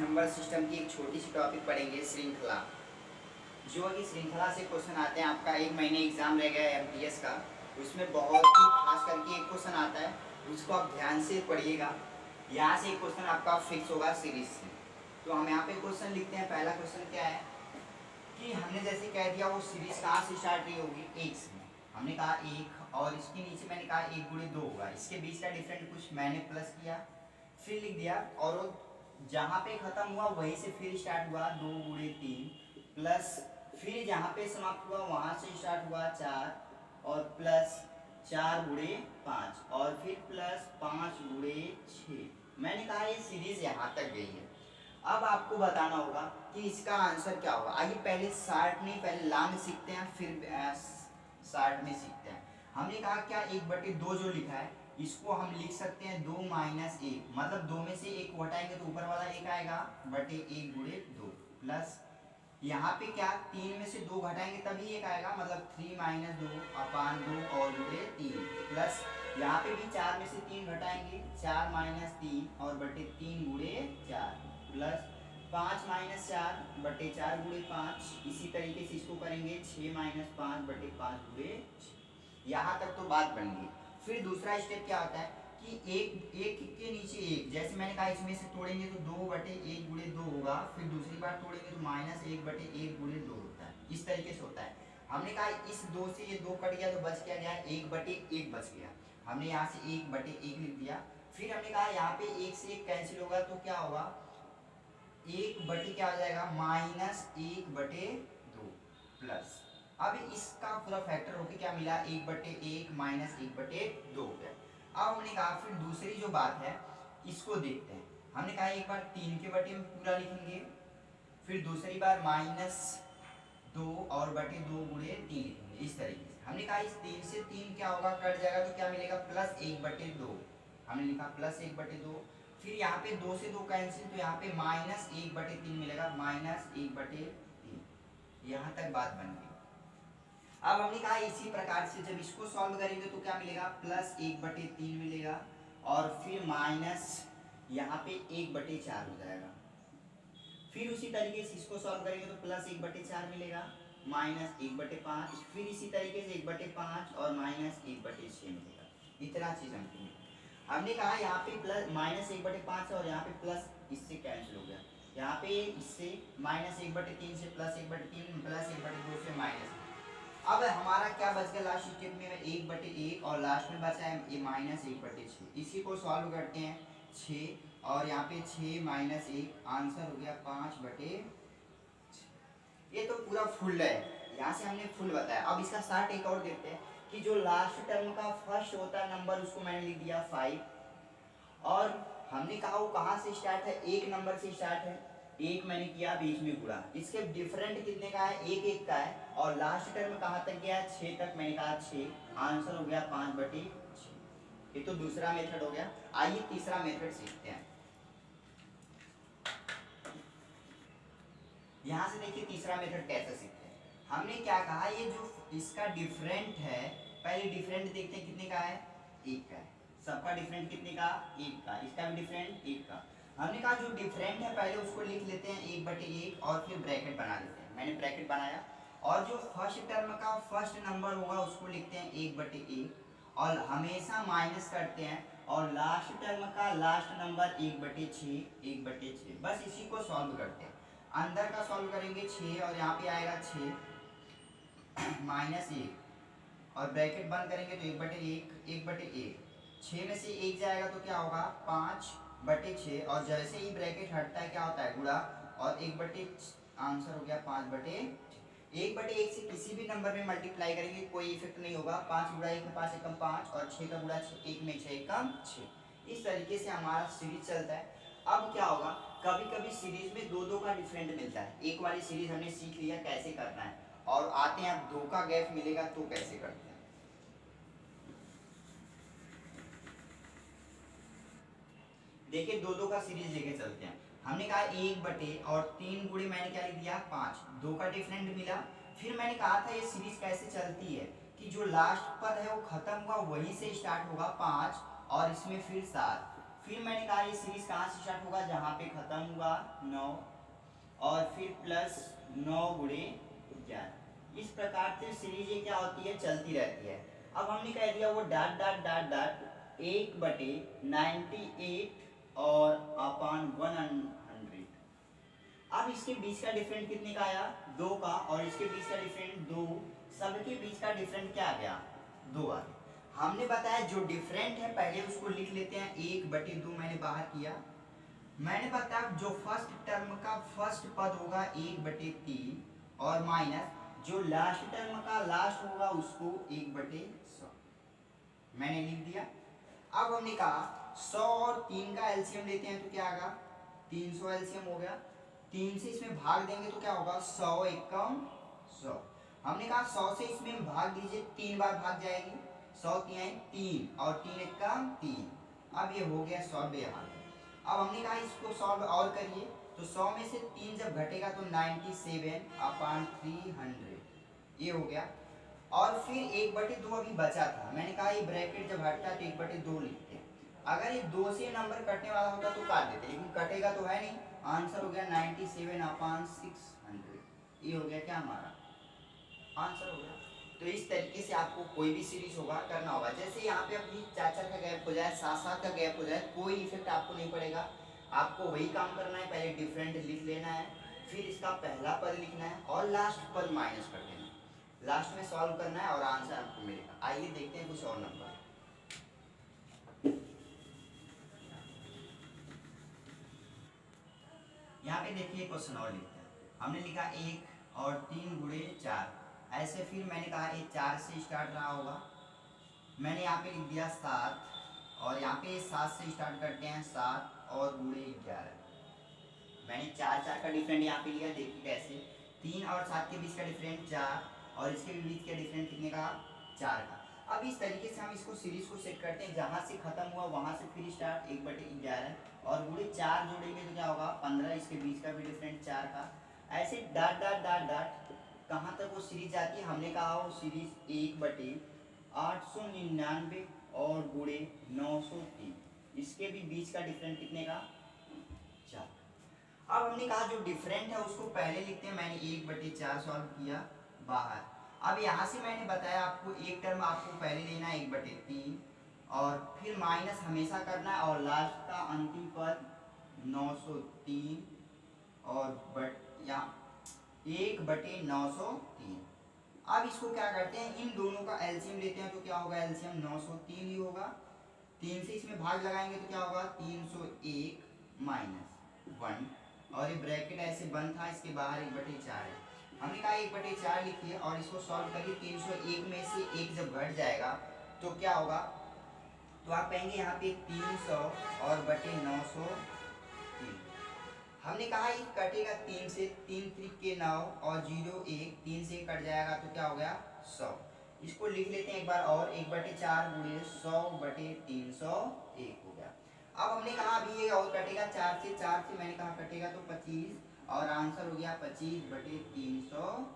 Number system की एक छोटी सी टॉपिक पढ़ेंगे, श्रृंखला। जो कि श्रृंखला से क्वेश्चन आते हैं। आपका एक महीने एग्जाम रह गया है एमटीएस का, उसमें बहुत ही खास करके एक क्वेश्चन आता है, उसको आप ध्यान से पढ़िएगा। यहाँ से एक क्वेश्चन आपका फिक्स होगा सीरीज से। तो हम यहाँ पे क्वेश्चन लिखते हैं। पहला क्वेश्चन क्या है कि हमने जैसे कह दिया वो सीरीज कहाँ से स्टार्ट रही होगी, एक से। हमने कहा एक, और इसके नीचे मैंने कहा 1 × 2 होगा। इसके बीच का डिफरेंट कुछ मैंने प्लस किया, फिर लिख दिया, और वो जहाँ पे खत्म हुआ वहीं से फिर स्टार्ट हुआ 2 × 3 प्लस, फिर जहाँ पे समाप्त हुआ वहाँ से स्टार्ट हुआ 4, और प्लस 4 × 5, और फिर प्लस 5 × 6। मैंने कहा ये सीरीज यहाँ तक गई है। अब आपको बताना होगा कि इसका आंसर क्या होगा। आइए पहले शार्ट नहीं, पहले लॉन्ग सीखते हैं, फिर शार्ट में सीखते हैं। हमने कहा क्या 1/2 जो लिखा है इसको हम लिख सकते हैं 2 - 1, मतलब 2 में से 1 हटाएंगे तो ऊपर वाला 1 आएगा, बटे 1 × 2 प्लस यहाँ पे क्या 3 में से 2 घटाएंगे तभी 1 आएगा, मतलब 3 - 2/2 और गुणे 3 प्लस यहाँ पे भी 4 में से 3 घटाएंगे 4 - 3 और बटे 3 × 4 प्लस 5 - 4 बटे 4 × 5। इसी तरीके से इसको करेंगे 6 - 5 बटे 5 × 6। यहाँ तक तो बात बन गई। फिर दूसरा स्टेप क्या होता है कि एक के नीचे एक, जैसे मैंने कहा इसमें से तोड़ेंगे तो 2/1 × 2 होगा, फिर दूसरी बार तोड़ेंगे तो -1/1 × 2 होता है। इस तरीके से होता है। हमने कहा इस 2 से ये 2 कट गया तो बच क्या गया 1/1 बच गया। हमने यहाँ से 1/1 लिख दिया। फिर हमने कहा यहाँ पे 1 से 1 कैंसिल होगा तो क्या होगा 1 बटे क्या हो जाएगा -1/2 प्लस, अब इसका पूरा फैक्टर होके क्या मिला 1/1 - 1/2 हो गया। अब हमने कहा फिर दूसरी जो बात है इसको देखते हैं। हमने कहा एक बार 3 के बटे में पूरा लिखेंगे, फिर दूसरी बार -2 और बटे 2 × 3 लिखेंगे। इस तरीके से हमने कहा इस 3 से 3 क्या होगा कट जाएगा तो क्या मिलेगा +1/2। हमने लिखा +1/2। फिर यहाँ पे 2 से 2 कैंसिल तो यहाँ पे -1/3 मिलेगा, -1/3। यहाँ तक बात बन गई। अब हमने कहा इसी प्रकार से जब इसको सॉल्व करेंगे तो क्या मिलेगा +1/3 मिलेगा, और फिर माइनस यहाँ पे 1/4 हो जाएगा। फिर उसी तरीके से इसको सॉल्व करेंगे तो +1/4 मिलेगा, -1/5, फिर इसी तरीके से 1/5 और -1/6 मिलेगा। इतना चीज हमने कहा यहाँ पे -1/5 और यहाँ पे प्लस इससे कैंसिल हो गया। यहाँ पे इससे -1/3 से +1/3 +1/2 से माइनस। अब हमारा क्या बच गया लास्ट स्टेप में 1/1 और लास्ट में बचा है ये -1/6। इसी को सॉल्व करते हैं 6 और यहाँ पे 6 - 1 आंसर हो गया 5/6। ये तो पूरा फुल है, यहाँ से हमने फुल बताया। अब इसका शार्ट एक और देखते हैं कि जो लास्ट टर्म का फर्स्ट होता है नंबर उसको मैंने लिख दिया 5, और हमने कहा वो कहाँ से स्टार्ट है 1 नंबर से स्टार्ट है, 1 मैंने किया बीच में गुणा, इसके डिफरेंट कितने का है 1 का है, और लास्ट टर्म कहाँ तक गया 6 तक, मैंने कहा 6, आंसर हो गया 5/6। ये तो दूसरा मेथड हो गया। आइए तीसरा मेथड सीखते हैं। यहाँ से देखिए तीसरा मेथड कैसे सीखते हैं। हमने क्या कहा ये जो इसका डिफरेंट है, पहले डिफरेंट देखते हैं कितने का है 1 का है। सबका डिफरेंट कितने का 1 का, इसका भी डिफरेंट 1 का। हमने कहा जो डिफरेंट है पहले उसको लिख लेते हैं 1/1 और फिर ब्रैकेट बना लेते हैं। मैंने ब्रैकेट बनाया, और जो फर्स्ट टर्म का फर्स्ट नंबर होगा उसको लिखते हैं 1/1 और हमेशा माइनस करते हैं, और लास्ट टर्म का लास्ट नंबर 1/6 बस इसी को सॉल्व करते हैं। अंदर का सॉल्व करेंगे 6 और यहाँ पे आएगा 6 -1 और ब्रैकेट बंद करेंगे तो 1/1 6 में से 1 जाएगा तो क्या होगा 5/6, और जैसे ही ब्रैकेट हटता है क्या होता है गुणा, और 1/6 आंसर हो गया 5/6। 1/1 से किसी भी नंबर में मल्टीप्लाई करेंगे कोई इफेक्ट नहीं होगा। 5 × 1 5 × 5 और 6 का गुणा 1 में 6 × 6। इस तरीके से हमारा सीरीज चलता है। अब क्या होगा कभी कभी सीरीज में 2 का डिफरेंट मिलता है। एक वाली सीरीज हमने सीख लिया कैसे करना है, और आते हैं अब 2 का गैप मिलेगा तो कैसे करते हैं। देखिए 2 का सीरीज लेके चलते हैं। हमने कहा 1 और 3 गुणे मैंने क्या लिख दिया 5, 2 का डिफरेंट मिला। फिर मैंने कहा था ये सीरीज कैसे चलती है कि जो लास्ट पद है वो खत्म हुआ वहीं से स्टार्ट होगा 5 और इसमें फिर 7, फिर मैंने कहा ये सीरीज कहाँ से स्टार्ट होगा, जहाँ पे खत्म हुआ 9, और फिर प्लस 9 गुणे 11। इस प्रकार से सीरीज ये क्या होती है, चलती रहती है। अब हमने कह दिया वो डॉट डॉट डॉट डॉट 1/98 और अपान 100। अब इसके बीच का डिफरेंट कितने का आया, 2 का, और इसके बीच का डिफरेंट 2, सबके बीच का डिफरेंट क्या आ गया, 2 आ गया। हमने बताया जो डिफरेंट है पहले उसको लिख लेते हैं, 1/2 मैंने बाहर किया। मैंने बताया जो फर्स्ट टर्म का फर्स्ट पद होगा 1/3, और माइनस जो लास्ट टर्म का लास्ट होगा उसको 1/100 मैंने लिख दिया। अब हमने कहा 100 और 3 का एलसीएम लेते हैं तो क्या आएगा, 300 एलसीएम हो गया। 3 से इसमें भाग देंगे तो क्या होगा, 100 एकम 100। हमने कहा 100 से इसमें भाग दीजिए, 3 बार भाग जाएगी, 100 3 3 और 3 एकम 3। अब ये हो गया सॉल्व यहाँ। अब हमने कहा इसको सॉल्व और करिए, तो 100 में से 3 जब घटेगा तो 97/300 ये हो गया। और फिर 1/2 अभी बचा था, मैंने कहा ये ब्रैकेट जब हटता है तो 1/2 लिखते हैं। अगर ये 2 से नंबर कटने वाला होता तो काट देते, लेकिन कटेगा तो है नहीं। आंसर हो गया 97/600। ये हो गया क्या हमारा आंसर हो गया। तो इस तरीके से आपको कोई भी सीरीज होगा करना होगा। जैसे यहाँ पे अपनी 4-4 का गैप हो जाए, 7-7 का गैप हो जाए, कोई इफेक्ट आपको नहीं पड़ेगा। आपको वही काम करना है, पहले डिफरेंट लिख लेना है, फिर इसका पहला पद लिखना है और लास्ट पद माइनस कर देना है, लास्ट में सॉल्व करना है और आंसर आपको मिलेगा। आइए देखते हैं कुछ और नंबर। यहाँ पे देखिए क्वेश्चन और लिखते हैं। हमने लिखा 1 और 3 गुणे 4, ऐसे फिर मैंने कहा ये 4 से स्टार्ट रहा होगा, मैंने यहाँ पे लिख दिया 7, और यहाँ पे 7 से स्टार्ट करते हैं 7 और गुणे 11। मैंने 4 का डिफरेंट यहाँ पे लिया, देखिए कैसे 3 और 7 के बीच का डिफरेंट 4, और इसके बीच का डिफरेंट कितने का, 4 का। अब इस तरीके से हम इसको सीरीज को सेट करते हैं, जहाँ से खत्म हुआ वहाँ से फिर स्टार्ट 1/11, और गुणे 4 जोड़ेंगे तो क्या होगा 15, इसके बीच का भी डिफरेंट 4 का। ऐसे डॉट डॉट डॉट डॉट कहाँ तक वो सीरीज जाती है, हमने कहा वो सीरीज 1/899 और गुणे 903, इसके भी बीच का डिफरेंट कितने का, 4। अब हमने कहा जो डिफरेंट है उसको पहले लिखते हैं, मैंने 1/4 सॉल्व किया बाहर। अब यहाँ से मैंने बताया आपको एक टर्म आपको पहले लेना है 1/3, और फिर माइनस हमेशा करना है, और लास्ट का अंतिम पद 903 और यहाँ 1/903। अब इसको क्या करते हैं, इन दोनों का एलसीएम लेते हैं तो क्या होगा, एलसीएम 903 ही होगा। 3 से इसमें भाग लगाएंगे तो क्या होगा 301 - 1, और ये ब्रैकेट ऐसे बंद था, इसके बाहर 1/4 है। हमने कहा 1/4 लिखिए और इसको सॉल्व करिए। 301 में से 1 जब घट जाएगा तो क्या होगा, तो आप कहेंगे यहाँ पे 300 और बटे 903। हमने कहा ये कटेगा 3 से, 3 3 के 9 और 0 1, 3 से कट जाएगा तो क्या हो गया 100। इसको लिख लेते हैं एक बार और, 1/4 गुणे 100/301 हो गया। अब हमने कहा अभी ये और कटेगा 4 से, 4 से मैंने कहा कटेगा तो 25, और आंसर हो गया 25/300।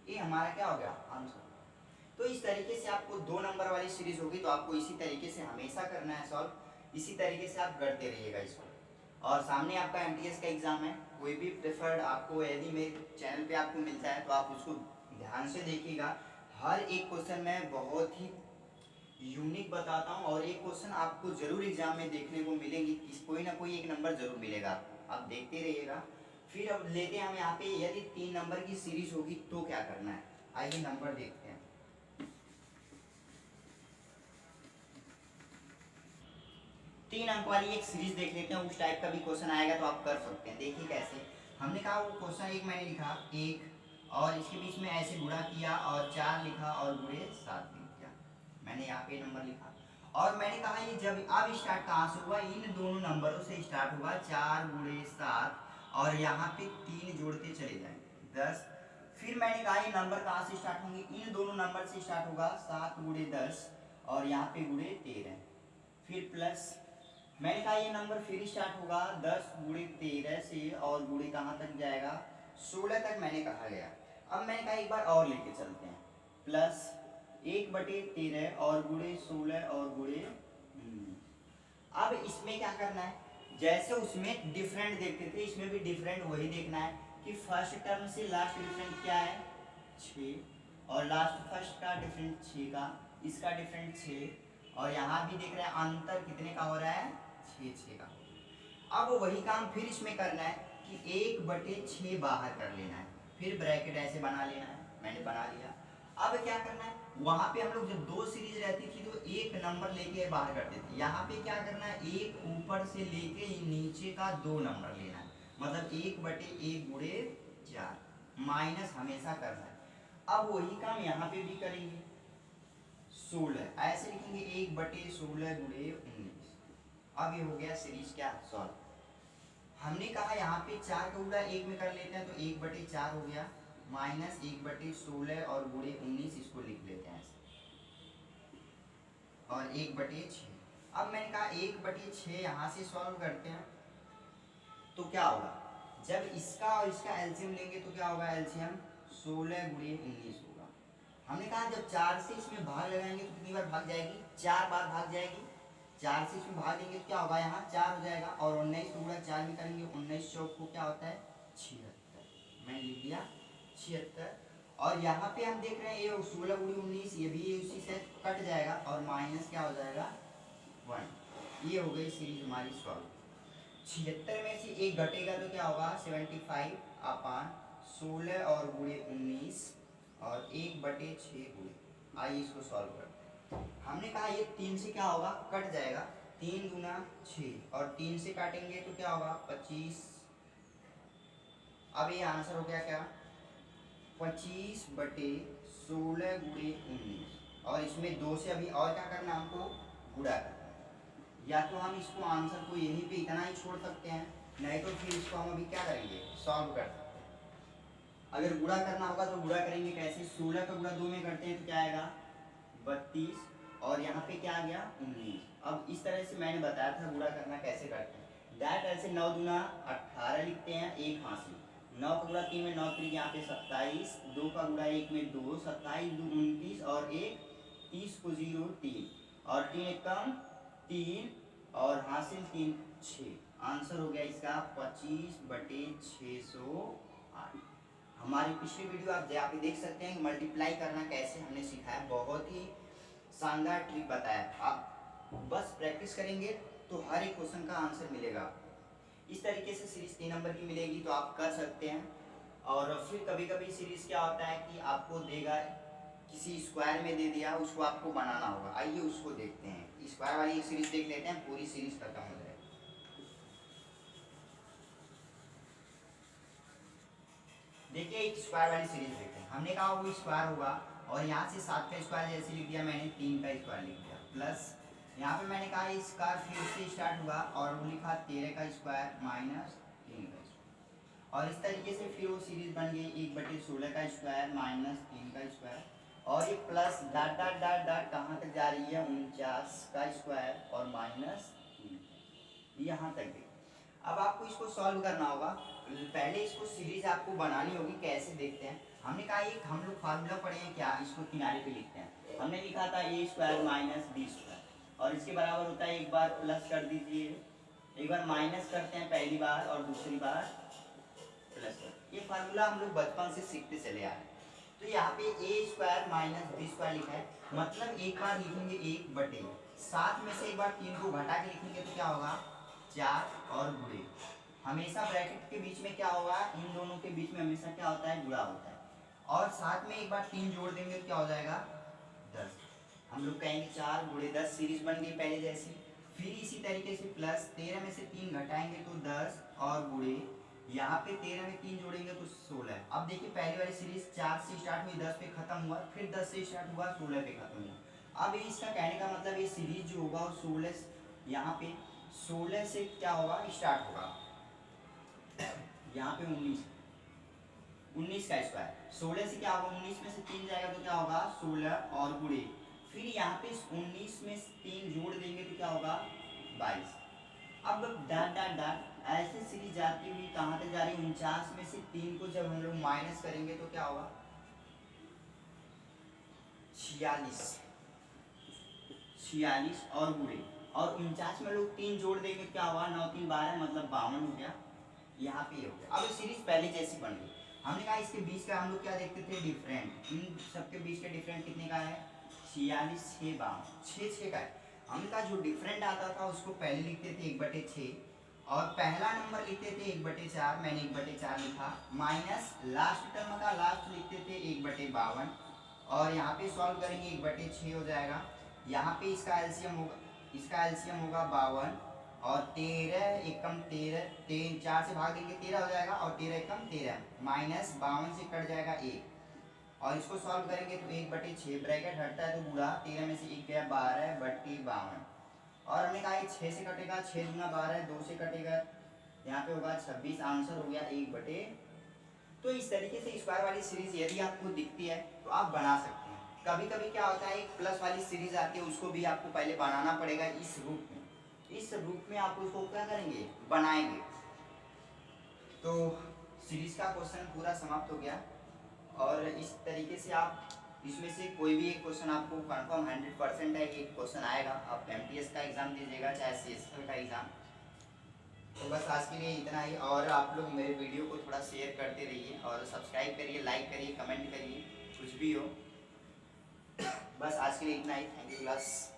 ये हमारा क्या हो गया आंसर। तो इस तरीके से आपको 2 नंबर वाली सीरीज होगी तो आपको इसी तरीके से हमेशा करना है सॉल्व, इसी तरीके से आप करते रहिएगा इसको। और सामने आपका एमटीएस का एग्जाम है, कोई भी प्रेफर्ड आपको यदि मेरे चैनल पे आपको मिलता है तो आप उसको ध्यान से देखिएगा। हर एक क्वेश्चन मैं बहुत ही यूनिक बताता हूँ, और एक क्वेश्चन आपको जरूर एग्जाम में देखने को मिलेंगे, कोई ना कोई एक नंबर जरूर मिलेगा आपको, आप देखते रहिएगा। फिर अब लेते हैं हम यहाँ पे, यदि 3 नंबर की सीरीज होगी तो क्या करना है, आइए नंबर देखते हैं। 3 अंक वाली एक सीरीज देख लेते हैं, उस टाइप का भी क्वेश्चन आएगा तो आप कर सकते हैं। देखिए कैसे, हमने कहा वो क्वेश्चन एक मैंने लिखा 1, और इसके बीच में ऐसे गुणा किया और 4 लिखा और गुणे 7 लिख दिया, मैंने यहाँ पे नंबर लिखा। और मैंने कहा ये जब अब स्टार्ट कहाँ से हुआ, इन दोनों नंबरों से स्टार्ट हुआ, 4 गुणे 7, और यहाँ पे 3 जोड़ते चले जाएंगे 10। फिर मैंने कहा ये नंबर कहाँ से स्टार्ट होंगे, इन दोनों नंबर से स्टार्ट होगा, 7 गुणे 10 और यहाँ पे गुणे 13, फिर प्लस मैंने कहा ये नंबर फिर स्टार्ट होगा 10 गुणे 13 से, और गुणे कहाँ तक जाएगा 16 तक मैंने कहा गया। अब मैंने कहा एक बार और लेके चलते हैं, प्लस 1/13 और गुणे 16 और गुणे अब इसमें क्या करना है, जैसे उसमें डिफरेंट देखते थे इसमें भी डिफरेंट वही देखना है कि फर्स्ट टर्म से लास्ट डिफरेंट क्या है 6, और लास्ट फर्स्ट का डिफरेंट 6 का, इसका डिफरेंट 6, और यहाँ भी देख रहे हैं अंतर कितने का हो रहा है 6 का। अब वही काम फिर इसमें करना है कि 1/6 बाहर कर लेना है, फिर ब्रैकेट ऐसे बना लेना है, मैंने बना लिया। अब क्या करना है, वहां पे हम लोग जब 2 सीरीज रहती थी तो एक नंबर लेके बाहर करते थे, यहाँ पे क्या करना है एक ऊपर से लेके नीचे का 2 नंबर लेना है, मतलब 1/1 गुणे 4 माइनस हमेशा करना है। अब वही काम यहाँ पे भी करेंगे 16, ऐसे लिखेंगे 1/16 गुणे 19। अब ये हो गया सीरीज क्या सॉल्व। हमने कहा यहाँ पे 4 का गुणा 1 में कर लेते हैं तो 1/4 हो गया, माइनस 1/16 और गुणे 19 इसको लिख लेते हैं ऐसे, और 1/6। अब मैंने कहा 1/6 यहाँ से सॉल्व करते हैं तो क्या होगा, जब इसका और इसका एलसीएम लेंगे तो क्या होगा, एलसीएम 16 गुणे 19 होगा। हमने कहा जब 4 से इसमें भाग लगाएंगे तो कितनी बार भाग जाएगी, 4 बार भाग जाएगी। 4 से इसमें भाग देंगे तो क्या होगा, यहाँ 4 हो जाएगा, और 19 को गुणा 4 में करेंगे 19 चौक को क्या होता है 76, मैंने लिख दिया 76। और यहाँ पे हम देख रहे हैं ये 16 गुणे 19 ये भी उसी से कट जाएगा और माइनस क्या हो जाएगा 1। ये हो गई सीरीज हमारी सॉल्व। 76 में से एक घटेगा तो क्या होगा 75/16 और गुणे 19 और 1/6 गुणे। आइए इसको सॉल्व करते हैं। हमने कहा ये 3 से क्या होगा कट जाएगा, 3 गुना 6 और 3 से काटेंगे तो क्या होगा 25। अब ये आंसर हो गया क्या 25/16 गुणे 19, और इसमें 2 से अभी और क्या करना है हमको गुणा करना है। या तो हम इसको आंसर को यहीं पे इतना ही छोड़ सकते हैं, नहीं तो फिर इसको हम अभी क्या करेंगे सॉल्व कर सकते हैं। अगर गुणा करना होगा तो गुणा करेंगे कैसे, 16 का गुणा 2 में करते हैं तो क्या आएगा 32, और यहाँ पे क्या आ गया 19। अब इस तरह से मैंने बताया था गुणा करना कैसे करते हैं, डायरेक्ट ऐसे 9 दूना 18 लिखते हैं, एक हासिल 9 का गुणा 3 में 9 3 यहाँ पे 27, 2 का गुणा 1 में 2, 27 2 29 और 1 30 को 0 3 और 3 एक कम 3 और हासिल 3 6। आंसर हो गया इसका 25/608। हमारी पिछली वीडियो आप यहाँ पे देख सकते हैं मल्टीप्लाई करना कैसे हमने सिखाया, बहुत ही शानदार ट्रिक बताया। आप बस प्रैक्टिस करेंगे तो हर एक क्वेश्चन का आंसर मिलेगा। इस तरीके से सीरीज 3 नंबर की मिलेगी तो आप कर सकते हैं। और फिर कभी कभी सीरीज क्या होता है कि आपको देगा किसी स्क्वायर में दे दिया, उसको आपको बनाना होगा। आइए उसको देखते हैं, स्क्वायर वाली एक सीरीज देख लेते हैं, पूरी सीरीज खत्म हो जाएगी। देखिए एक स्क्वायर वाली सीरीज देखते हैं, हमने कहा वो स्क्वायर होगा और यहाँ से 7 का स्क्वायर जैसे लिख दिया मैंने, 3 का स्क्वायर लिख दिया, प्लस यहाँ पे मैंने कहा स्क्वायर फिर से स्टार्ट हुआ और वो लिखा 13 का स्क्वायर माइनस 3 का स्क्वायर, और इस तरीके से फिर वो सीरीज बन गई 1/16 का स्क्वायर माइनस 3 का स्क्वायर, और ये plus dot dot dot dot कहाँ तक जा रही है 49 का स्क्वायर और माइनस 3 यहाँ तक गई। अब आपको इसको सॉल्व करना होगा, पहले इसको सीरीज आपको बनानी होगी। कैसे देखते हैं, हमने कहा एक हम लोग फार्मूला पढ़े हैं क्या, इसको किनारे पे लिखते हैं। हमने लिखा था a square minus b square और इसके बराबर होता है, एक बार प्लस कर दीजिए, एक बार माइनस करते हैं पहली बार और दूसरी बार प्लस कर। ये फार्मूला हम लोग बचपन से सीखते चले आए। तो यहाँ पे a square minus b square लिखा है, मतलब एक बार लिखेंगे 1/7 में से एक बार 3 को घटा के लिखेंगे तो क्या होगा 4 और गुणे। हमेशा ब्रैकेट के बीच में क्या होगा, इन दोनों के बीच में हमेशा क्या होता है गुणा होता है, और साथ में एक बार 3 जोड़ देंगे तो क्या हो जाएगा 10। हम लोग कहेंगे 4 गुणे 10 सीरीज बन गई पहले जैसी। फिर इसी तरीके से प्लस 13 में से 3 घटाएंगे तो 10 और गुणे यहाँ पे 13 में 3 जोड़ेंगे तो 16। अब देखिए पहली वाली सीरीज 4 से स्टार्ट हुई 10 पे खत्म हुआ, फिर 10 से स्टार्ट हुआ 16 पे खत्म हुआ। अब इसका कहने का मतलब ये सीरीज जो होगा वो 16 यहाँ पे 16 से क्या होगा स्टार्ट होगा, यहाँ पे 19 का स्क्वायर 16 से क्या होगा 19 में से 3 जाएगा तो क्या होगा 16 और गुणे, फिर यहाँ पे 19 में 3 जोड़ देंगे तो क्या होगा 22। अब डाट डाट डाट ऐसे सीरीज जाती हुई कहाँ तक जा रही है 49 में से 3 को जब हम लोग माइनस करेंगे तो क्या होगा 46 और गुणे और 49 में लोग 3 जोड़ देंगे, क्या हुआ, 9 3 12 मतलब 52 हो गया। यहाँ पे ये हो गया। अब सीरीज पहले जैसी बन गई। हमने कहा इसके बीच का हम लोग क्या देखते थे, डिफरेंट। इन सबके बीच का डिफरेंट कितने का है, 46 6 52 6 का है। हमने कहा जो डिफरेंट आता था उसको पहले लिखते थे 1/6 और पहला नंबर लिखते थे 1/4, मैंने 1/4 लिखा, माइनस लास्ट टर्म का लास्ट लिखते थे 1/52 और यहाँ पे सॉल्व करेंगे 1/6 हो जाएगा। यहाँ पे इसका एलसीएम होगा, 52 और 13 एकम 13, 3 4 से भाग देंगे 13 हो जाएगा और 13 एकम 13 माइनस 52 से कट जाएगा 1 और इसको सॉल्व करेंगे तो 1/6 ब्रैकेट हटता है तो बुरा, 13 में से 1 गया 12/52 और हमने कहा 6 से कटेगा, 6 दूना 12, 2 से कटेगा, यहाँ पे होगा 26, आंसर हो गया 1/। तो इस तरीके से स्क्वायर वाली सीरीज यदि आपको दिखती है तो आप बना सकते हैं। कभी कभी क्या होता है, एक प्लस वाली सीरीज आती है, उसको भी आपको पहले बनाना पड़ेगा इस रूप में। इस रूप में आप उसको क्या करेंगे, बनाएंगे। तो सीरीज का क्वेश्चन पूरा समाप्त हो गया और इस तरीके से आप इसमें से कोई भी एक क्वेश्चन आपको कंफर्म 100% है एक क्वेश्चन आएगा। आप एमटीएस का एग्जाम दीजिएगा चाहे सीएसएल का एग्जाम। तो बस आज के लिए इतना ही और आप लोग मेरे वीडियो को थोड़ा शेयर करते रहिए और सब्सक्राइब करिए, लाइक करिए, कमेंट करिए, कुछ भी हो। बस आज के लिए इतना ही। Thank you class.